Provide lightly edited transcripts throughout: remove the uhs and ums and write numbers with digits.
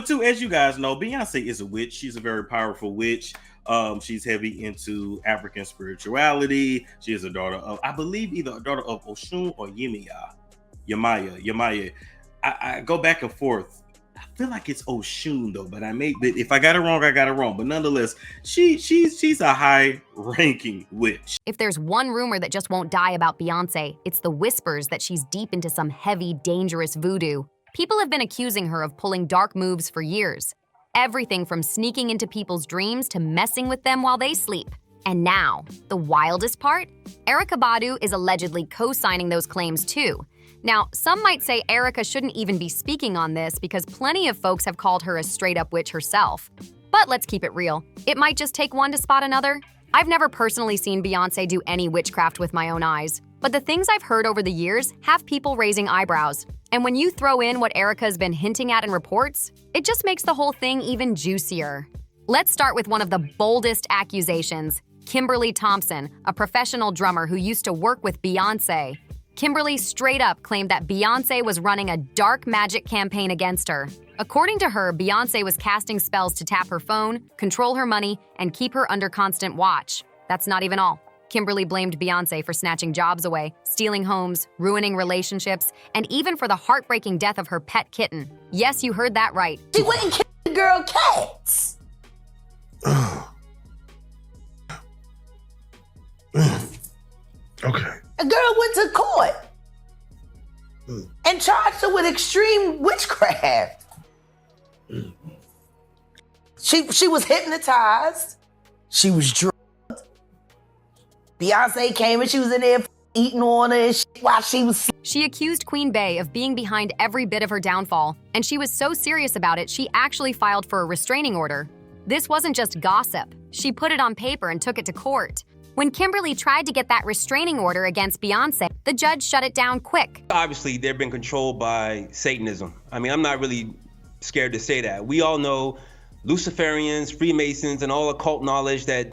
two, as you guys know, Beyonce is a witch. She's a very powerful witch. She's heavy into African spirituality. She is a daughter of, I believe, either a daughter of Oshun or Yemaya. I go back and forth. I feel like it's Oshun though, but if I got it wrong, I got it wrong. But nonetheless, she's a high-ranking witch. If there's one rumor that just won't die about Beyonce, it's the whispers that she's deep into some heavy, dangerous voodoo. People have been accusing her of pulling dark moves for years. Everything from sneaking into people's dreams to messing with them while they sleep. And now, the wildest part? Erykah Badu is allegedly co-signing those claims too. Now, some might say Erykah shouldn't even be speaking on this because plenty of folks have called her a straight-up witch herself. But let's keep it real. It might just take one to spot another. I've never personally seen Beyoncé do any witchcraft with my own eyes, but the things I've heard over the years have people raising eyebrows. And when you throw in what Erykah's been hinting at in reports, it just makes the whole thing even juicier. Let's start with one of the boldest accusations. Kimberly Thompson, a professional drummer who used to work with Beyoncé. Kimberly straight up claimed that Beyoncé was running a dark magic campaign against her. According to her, Beyoncé was casting spells to tap her phone, control her money, and keep her under constant watch. That's not even all. Kimberly blamed Beyoncé for snatching jobs away, stealing homes, ruining relationships, and even for the heartbreaking death of her pet kitten. Yes, you heard that right. She went and killed the girl cats. Okay. A girl went to court and charged her with extreme witchcraft. She was hypnotized. She was drugged. Beyonce came and she was in there eating on her and shit while she was. She accused Queen Bey of being behind every bit of her downfall, and she was so serious about it, she actually filed for a restraining order. This wasn't just gossip. She put it on paper and took it to court. When Kimberly tried to get that restraining order against Beyonce, the judge shut it down quick. Obviously, they've been controlled by Satanism. I mean, I'm not really scared to say that. We all know Luciferians, Freemasons, and all occult knowledge that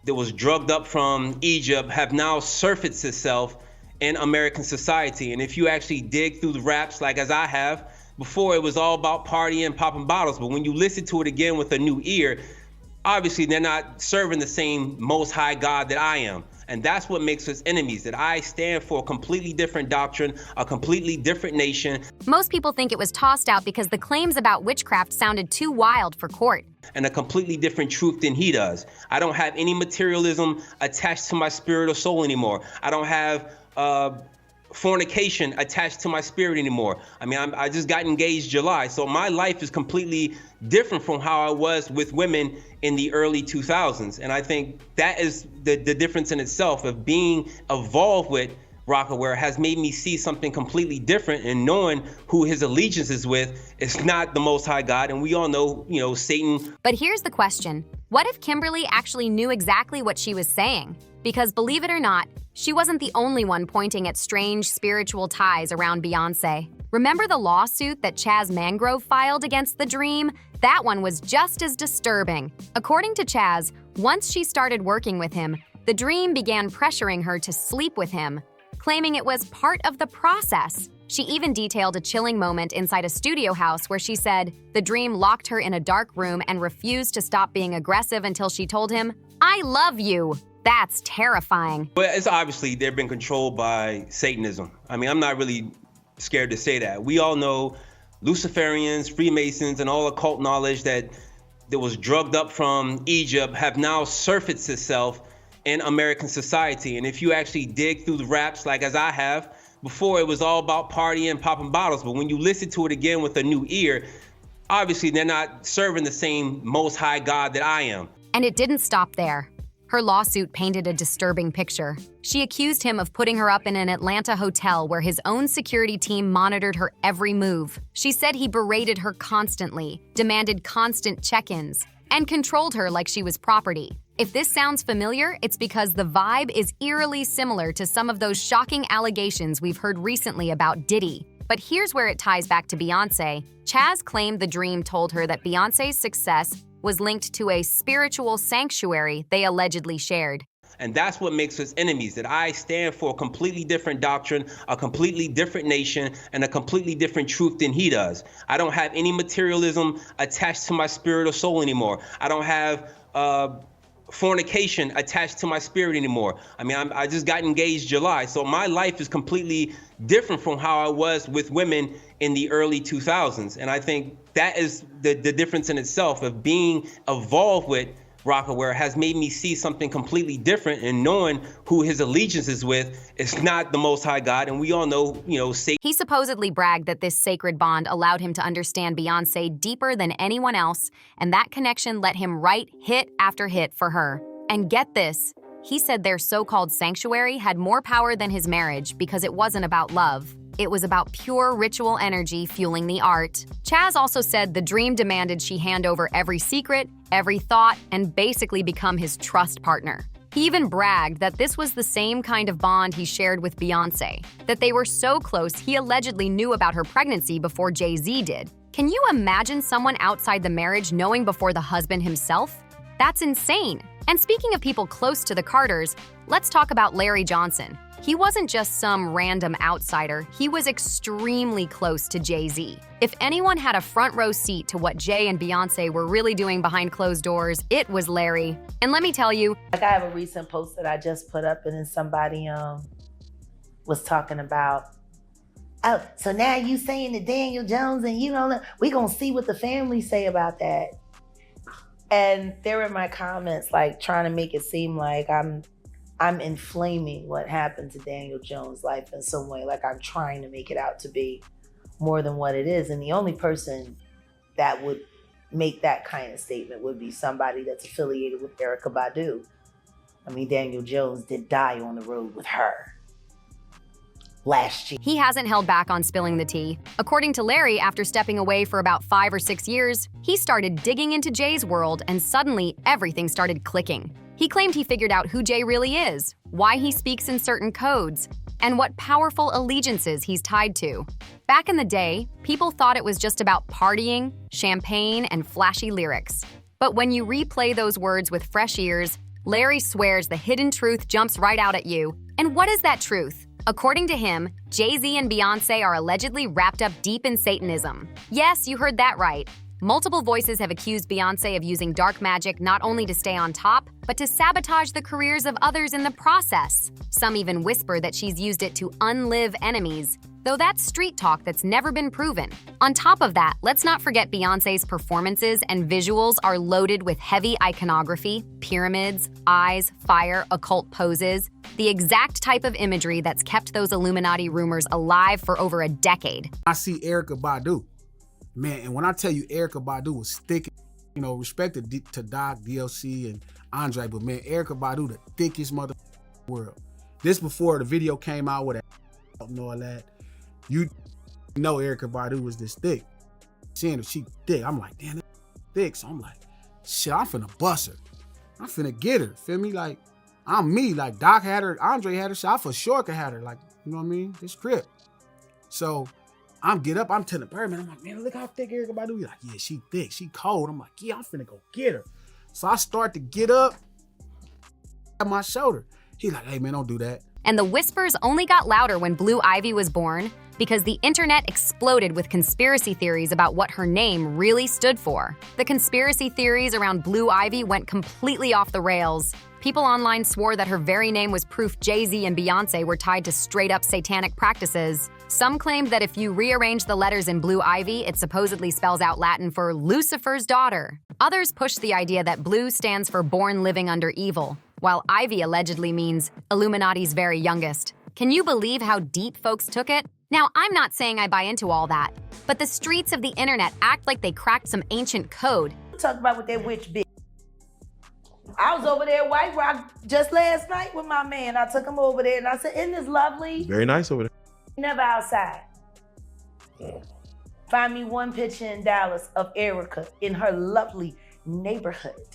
was drugged up from Egypt have now surfaced itself in American society. And if you actually dig through the raps, like as I have, before it was all about partying, popping bottles. But when you listen to it again with a new ear, obviously they're not serving the same Most High God that I am. And that's what makes us enemies, that I stand for a completely different doctrine, a completely different nation. Most people think it was tossed out because the claims about witchcraft sounded too wild for court. And a completely different truth than he does. I don't have any materialism attached to my spirit or soul anymore. I don't have fornication attached to my spirit anymore. I mean, I just got engaged July, so my life is completely different from how I was with women in the early 2000s. And I think that is the difference in itself of being involved with Rockaware has made me see something completely different, and knowing who his allegiance is with is not the Most High God. And we all know, Satan. But here's the question. What if Kimberly actually knew exactly what she was saying? Because believe it or not, she wasn't the only one pointing at strange spiritual ties around Beyonce. Remember the lawsuit that Chaz Mangrove filed against The Dream? That one was just as disturbing. According to Chaz, once she started working with him, The Dream began pressuring her to sleep with him, claiming it was part of the process. She even detailed a chilling moment inside a studio house where she said The Dream locked her in a dark room and refused to stop being aggressive until she told him, "I love you." That's terrifying. But it's obviously they've been controlled by Satanism. I mean, I'm not really scared to say that. We all know Luciferians, Freemasons, and all occult knowledge that was drugged up from Egypt have now surfaced itself in American society. And if you actually dig through the raps, like as I have, before it was all about partying, popping bottles. But when you listen to it again with a new ear, obviously they're not serving the same Most High God that I am. And it didn't stop there. Her lawsuit painted a disturbing picture. She accused him of putting her up in an Atlanta hotel where his own security team monitored her every move. She said he berated her constantly, demanded constant check-ins, and controlled her like she was property. If this sounds familiar, it's because the vibe is eerily similar to some of those shocking allegations we've heard recently about Diddy. But here's where it ties back to Beyonce. Chaz claimed The Dream told her that Beyonce's success was linked to a spiritual sanctuary they allegedly shared. And that's what makes us enemies, that I stand for a completely different doctrine, a completely different nation, and a completely different truth than he does. I don't have any materialism attached to my spirit or soul anymore. I don't have fornication attached to my spirit anymore. I mean, I just got engaged July, so my life is completely different from how I was with women in the early 2000s. And I think that is the difference in itself of being involved with Rockaware has made me see something completely different, and knowing who his allegiance is with is not the Most High God. And we all know, Satan. He supposedly bragged that this sacred bond allowed him to understand Beyoncé deeper than anyone else, and that connection let him write hit after hit for her. And get this, he said their so-called sanctuary had more power than his marriage because it wasn't about love. It was about pure ritual energy fueling the art. Chaz also said the dream demanded she hand over every secret, every thought, and basically become his trust partner. He even bragged that this was the same kind of bond he shared with Beyoncé, that they were so close he allegedly knew about her pregnancy before Jay-Z did. Can you imagine someone outside the marriage knowing before the husband himself? That's insane. And speaking of people close to the Carters, let's talk about Larry Johnson. He wasn't just some random outsider, he was extremely close to Jay-Z. If anyone had a front row seat to what Jay and Beyoncé were really doing behind closed doors, it was Larry. And let me tell you, like, I have a recent post that I just put up, and then somebody was talking about, oh, so now you saying that Daniel Jones and you don't know, we gonna see what the family say about that. And they were in my comments, like, trying to make it seem like I'm inflaming what happened to Daniel Jones' life in some way, like I'm trying to make it out to be more than what it is. And the only person that would make that kind of statement would be somebody that's affiliated with Erykah Badu. I mean, Daniel Jones did die on the road with her last year. He hasn't held back on spilling the tea. According to Larry, after stepping away for about 5 or 6 years, he started digging into Jay's world, and suddenly everything started clicking. He claimed he figured out who Jay really is, why he speaks in certain codes, and what powerful allegiances he's tied to. Back in the day, people thought it was just about partying, champagne, and flashy lyrics. But when you replay those words with fresh ears, Larry swears the hidden truth jumps right out at you. And what is that truth? According to him, Jay-Z and Beyoncé are allegedly wrapped up deep in Satanism. Yes, you heard that right. Multiple voices have accused Beyoncé of using dark magic not only to stay on top, but to sabotage the careers of others in the process. Some even whisper that she's used it to unlive enemies, though that's street talk that's never been proven. On top of that, let's not forget Beyoncé's performances and visuals are loaded with heavy iconography, pyramids, eyes, fire, occult poses, the exact type of imagery that's kept those Illuminati rumors alive for over a decade. I see Erykah Badu. Man, and when I tell you Erykah Badu was thick, respect to Doc, DLC, and Andre, but man, Erykah Badu, the thickest mother in the world. This before the video came out with that and all that. You know Erykah Badu was this thick. Seeing her, she thick. I'm like, damn, thick. So I'm like, shit, I'm finna bust her. I'm finna get her. Feel me? Like, I'm me. Like, Doc had her, Andre had her, so I for sure could have her. Like, you know what I mean? This crib. So I'm telling Birdman, I'm like, man, look how thick Erykah Badu. He's like, yeah, she thick, she cold. I'm like, yeah, I'm finna go get her. So I start to get up at my shoulder. He's like, hey man, don't do that. And the whispers only got louder when Blue Ivy was born because the internet exploded with conspiracy theories about what her name really stood for. The conspiracy theories around Blue Ivy went completely off the rails. People online swore that her very name was proof Jay-Z and Beyoncé were tied to straight-up satanic practices. Some claimed that if you rearrange the letters in Blue Ivy, it supposedly spells out Latin for Lucifer's daughter. Others pushed the idea that Blue stands for born living under evil, while Ivy allegedly means Illuminati's very youngest. Can you believe how deep folks took it? Now, I'm not saying I buy into all that, but the streets of the internet act like they cracked some ancient code. Talk about with that witch bitch. I was over there at White Rock just last night with my man. I took him over there and I said, isn't this lovely? Very nice over there. Never outside. Find me one picture in Dallas of Erykah in her lovely neighborhood.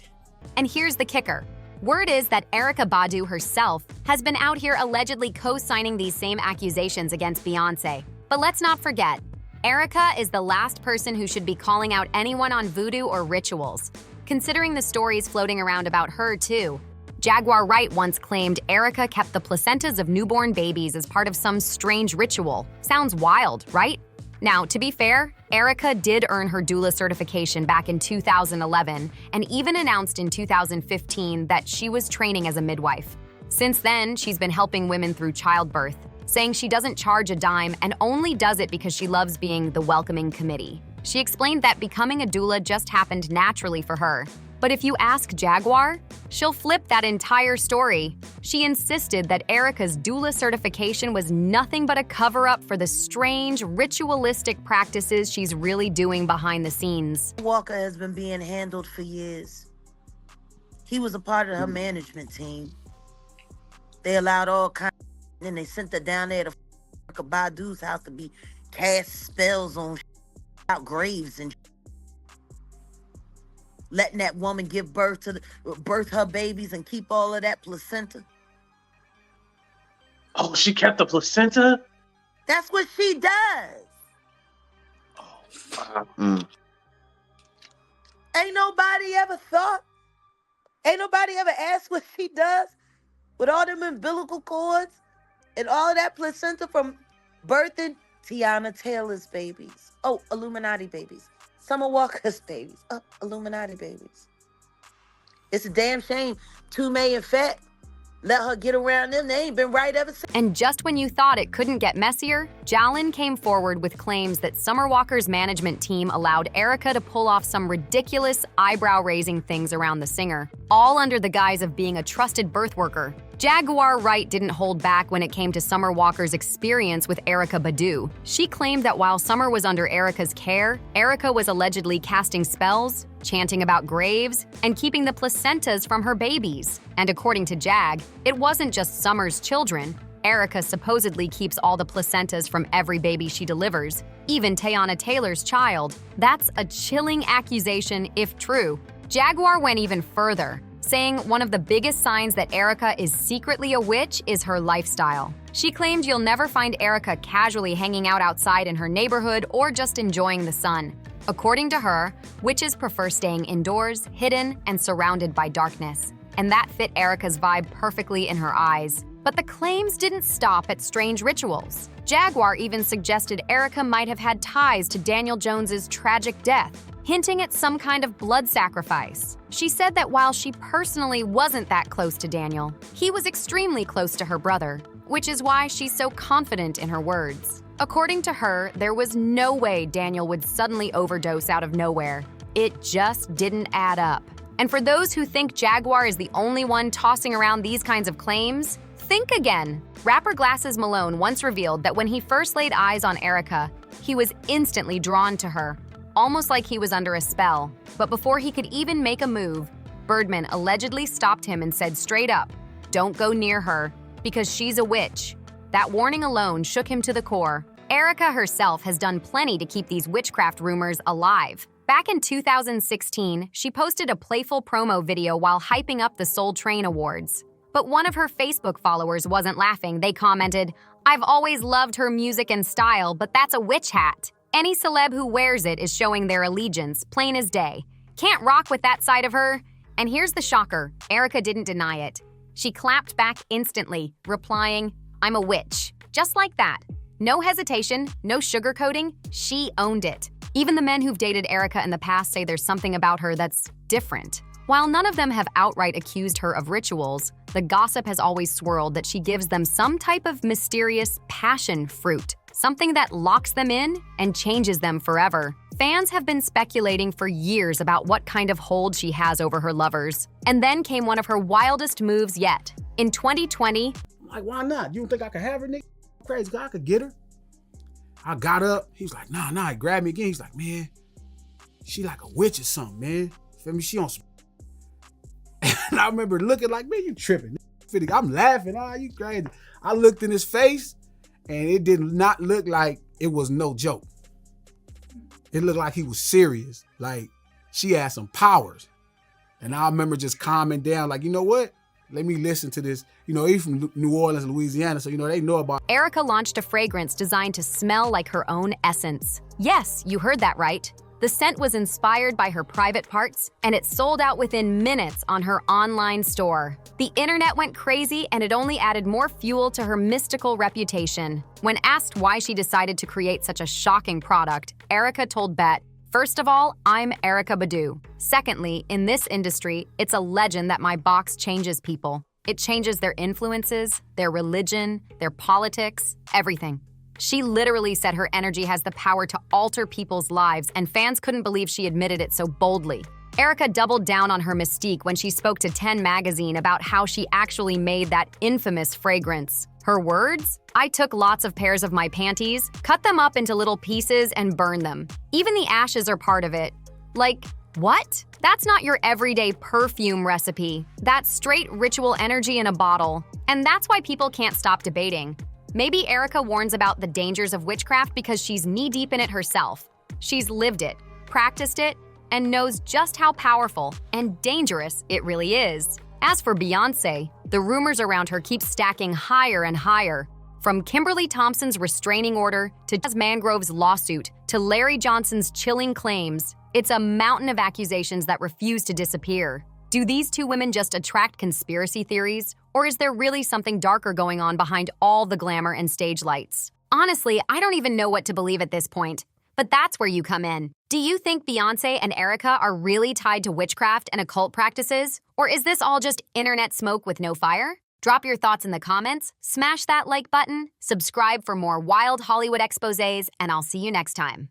And here's the kicker. Word is that Erykah Badu herself has been out here allegedly co-signing these same accusations against Beyoncé. But let's not forget, Erykah is the last person who should be calling out anyone on voodoo or rituals. Considering the stories floating around about her too, Jaguar Wright once claimed Erykah kept the placentas of newborn babies as part of some strange ritual. Sounds wild, right? Now, to be fair, Erykah did earn her doula certification back in 2011 and even announced in 2015 that she was training as a midwife. Since then, she's been helping women through childbirth, saying she doesn't charge a dime and only does it because she loves being the welcoming committee. She explained that becoming a doula just happened naturally for her. But if you ask Jaguar, she'll flip that entire story. She insisted that Erykah's doula certification was nothing but a cover-up for the strange, ritualistic practices she's really doing behind the scenes. Walker has been being handled for years. He was a part of her management team. They allowed all kinds of, and they sent her down there to Erykah Badu's house to be cast spells on out graves and letting that woman give birth her babies and keep all of that placenta. Oh, she kept the placenta? That's what she does. Ain't nobody ever thought, ain't nobody ever asked what she does with all them umbilical cords and all of that placenta from birthing Tiana Taylor's babies. Oh, Illuminati babies. Summer Walker's babies. Illuminati babies. It's a damn shame Toomey and Fat let her get around them. They ain't been right ever since. And just when you thought it couldn't get messier, Jalen came forward with claims that Summer Walker's management team allowed Erykah to pull off some ridiculous eyebrow-raising things around the singer, all under the guise of being a trusted birth worker. Jaguar Wright didn't hold back when it came to Summer Walker's experience with Erykah Badu. She claimed that while Summer was under Erykah's care, Erykah was allegedly casting spells, chanting about graves, and keeping the placentas from her babies. And according to Jag, it wasn't just Summer's children. Erykah supposedly keeps all the placentas from every baby she delivers, even Teyana Taylor's child. That's a chilling accusation if true. Jaguar went even further, saying one of the biggest signs that Erykah is secretly a witch is her lifestyle. She claimed you'll never find Erykah casually hanging out outside in her neighborhood or just enjoying the sun. According to her, witches prefer staying indoors, hidden, and surrounded by darkness. And that fit Erykah's vibe perfectly in her eyes. But the claims didn't stop at strange rituals. Jaguar even suggested Erykah might have had ties to Daniel Jones's tragic death, hinting at some kind of blood sacrifice. She said that while she personally wasn't that close to Daniel, he was extremely close to her brother, which is why she's so confident in her words. According to her, there was no way Daniel would suddenly overdose out of nowhere. It just didn't add up. And for those who think Jaguar is the only one tossing around these kinds of claims, think again. Rapper Glasses Malone once revealed that when he first laid eyes on Erykah, he was instantly drawn to her, almost like he was under a spell. But before he could even make a move, Birdman allegedly stopped him and said straight up, "Don't go near her, because she's a witch." That warning alone shook him to the core. Erykah herself has done plenty to keep these witchcraft rumors alive. Back in 2016, she posted a playful promo video while hyping up the Soul Train Awards. But one of her Facebook followers wasn't laughing. They commented, "I've always loved her music and style, but that's a witch hat. Any celeb who wears it is showing their allegiance, plain as day. Can't rock with that side of her." And here's the shocker, Erykah didn't deny it. She clapped back instantly, replying, "I'm a witch." Just like that. No hesitation, no sugarcoating, she owned it. Even the men who've dated Erykah in the past say there's something about her that's different. While none of them have outright accused her of rituals, the gossip has always swirled that she gives them some type of mysterious passion fruit, something that locks them in and changes them forever. Fans have been speculating for years about what kind of hold she has over her lovers. And then came one of her wildest moves yet. In 2020, I'm like, why not? You don't think I could have her, nigga? Crazy guy, I could get her. I got up. He was like, nah. He grabbed me again. He's like, man, she like a witch or something, man. Feel me? She on some. And I remember looking like, man, you tripping. I'm laughing. You crazy. I looked in his face, and it did not look like it was no joke. It looked like he was serious. Like, she had some powers. And I remember just calming down, like, you know what? Let me listen to this. You know, he's from New Orleans, Louisiana, so, you know, they know about. Erykah launched a fragrance designed to smell like her own essence. Yes, you heard that right. The scent was inspired by her private parts, and it sold out within minutes on her online store. The internet went crazy, and it only added more fuel to her mystical reputation. When asked why she decided to create such a shocking product, Erykah told Bet, "First of all, I'm Erykah Badu. Secondly, in this industry, it's a legend that my box changes people. It changes their influences, their religion, their politics, everything." She literally said her energy has the power to alter people's lives, and fans couldn't believe she admitted it so boldly. Erykah doubled down on her mystique when she spoke to 10 magazine about how she actually made that infamous fragrance. Her words? "I took lots of pairs of my panties, cut them up into little pieces, and burned them. Even the ashes are part of it." Like, what? That's not your everyday perfume recipe. That's straight ritual energy in a bottle. And that's why people can't stop debating. Maybe Erykah warns about the dangers of witchcraft because she's knee-deep in it herself. She's lived it, practiced it, and knows just how powerful and dangerous it really is. As for Beyonce, the rumors around her keep stacking higher and higher. From Kimberly Thompson's restraining order to Jazz Mangrove's lawsuit to Larry Johnson's chilling claims, it's a mountain of accusations that refuse to disappear. Do these two women just attract conspiracy theories, or is there really something darker going on behind all the glamour and stage lights? Honestly, I don't even know what to believe at this point. But that's where you come in. Do you think Beyonce and Erykah are really tied to witchcraft and occult practices? Or is this all just internet smoke with no fire? Drop your thoughts in the comments, smash that like button, subscribe for more wild Hollywood exposés, and I'll see you next time.